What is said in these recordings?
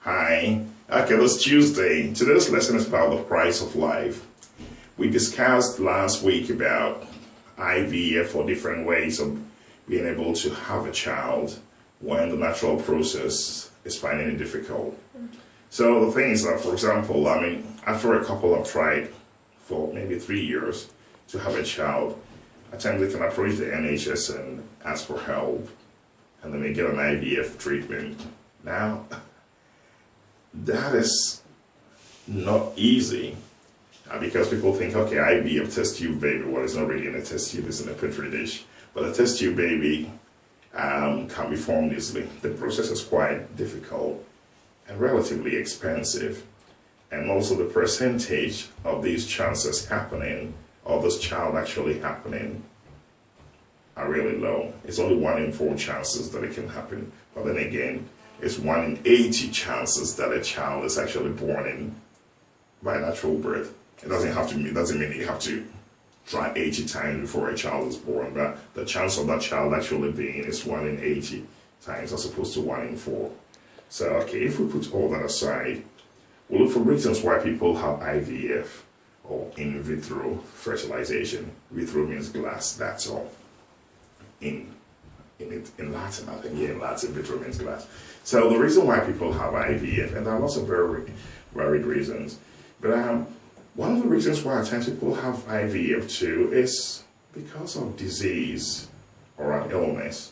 Hi. Okay, this Tuesday. Today's lesson is about the price of life. We discussed last week about IVF or different ways of being able to have a child when the natural process is finding it difficult. So the thing is that, for example, after a couple have tried for maybe 3 years to have a child, at times they can approach the NHS and ask for help, and then they get an IVF treatment. Now, that is not easy because people think, okay, IVF test tube baby. Well, it's not really in a test tube, it's in a petri dish. But a test tube baby can be formed easily. The process is quite difficult and relatively expensive. And also the percentage of these chances happening, or this child actually happening, are really low. It's only 1 in 4 chances that it can happen. But then again, it's 1 in 80 chances that a child is actually born in by natural birth. It doesn't mean you have to try 80 times before a child is born, but the chance of that child actually being is 1 in 80 times as opposed to 1 in 4. So, okay, if we put all that aside, we'll look for reasons why people have IVF or in vitro fertilization. Vitro means glass, that's all. In Latin, I think, in Latin, vitro means glass. So the reason why people have IVF, and there are lots of very varied reasons, but one of the reasons why at times people have IVF too is because of disease or an illness.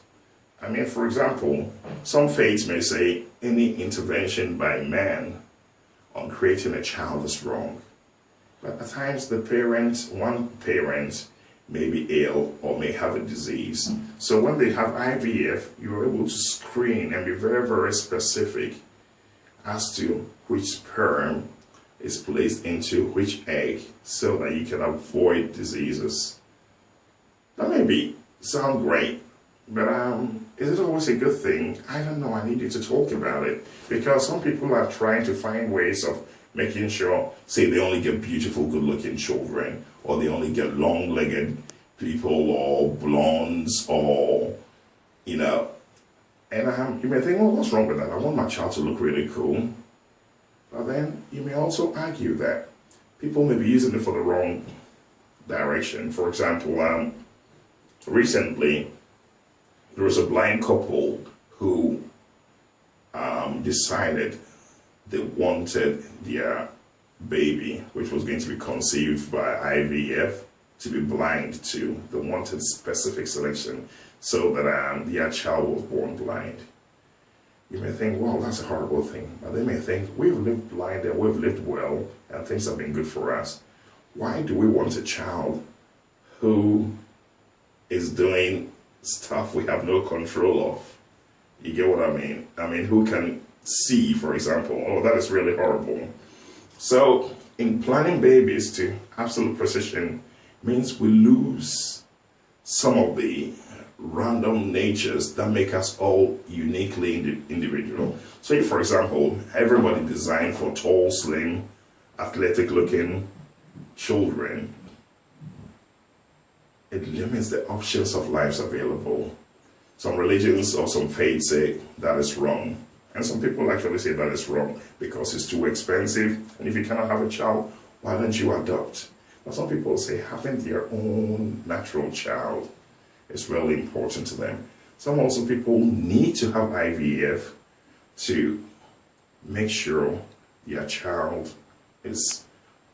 For example, some faiths may say any intervention by man on creating a child is wrong. But at times one parent may be ill or may have a disease. So when they have IVF, you're able to screen and be very, very specific as to which sperm is placed into which egg so that you can avoid diseases. That may sound great, but is it always a good thing? I don't know, I need you to talk about it. Because some people are trying to find ways of making sure, say they only get beautiful, good-looking children, or they only get long-legged people, or blondes, or, and you may think, well, what's wrong with that? I want my child to look really cool. But then you may also argue that people may be using it for the wrong direction. For example, recently, there was a blind couple who decided they wanted their baby, which was going to be conceived by IVF, to be blind too. They wanted specific selection so that their child was born blind. You may think, well, that's a horrible thing. But they may think, we've lived blind and we've lived well and things have been good for us. Why do we want a child who is doing stuff we have no control of? You get what I mean? Who can see, for example? Oh, that is really horrible. So in planning babies to absolute precision means we lose some of the random natures that make us all uniquely individual. So if, for example, everybody designed for tall, slim, athletic-looking children, it limits the options of lives available. Some religions or some faiths say that is wrong. And some people actually say that is wrong because it's too expensive. And if you cannot have a child, why don't you adopt? But some people say having their own natural child is really important to them. Some also people need to have IVF to make sure their child is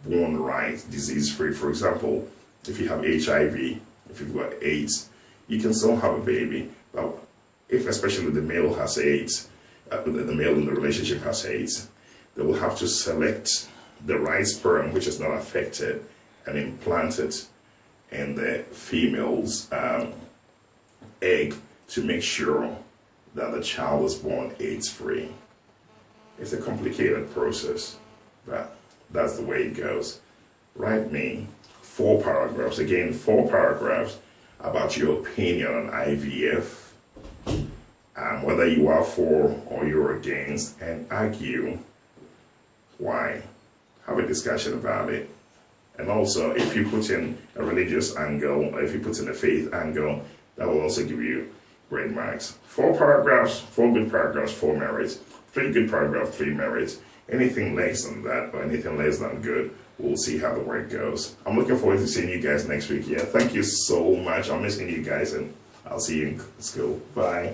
born right, disease-free. For example, if you have HIV, if you've got AIDS, you can still have a baby. But if especially the male has AIDS, the male in the relationship has AIDS, they will have to select the right sperm, which is not affected, and implant it in the female's egg to make sure that the child is born AIDS-free. It's a complicated process, but that's the way it goes. Write me 4 paragraphs, again 4 paragraphs about your opinion on IVF, whether you are for or you're against, and argue why. Have a discussion about it. And also, if you put in a religious angle, or if you put in a faith angle, that will also give you grade marks. 4 paragraphs, 4 good paragraphs, 4 merits. 3 good paragraphs, 3 merits. Anything less than that or anything less than good, we'll see how the work goes. I'm looking forward to seeing you guys next week. Yeah, thank you so much. I'm missing you guys, and I'll see you in school. Bye.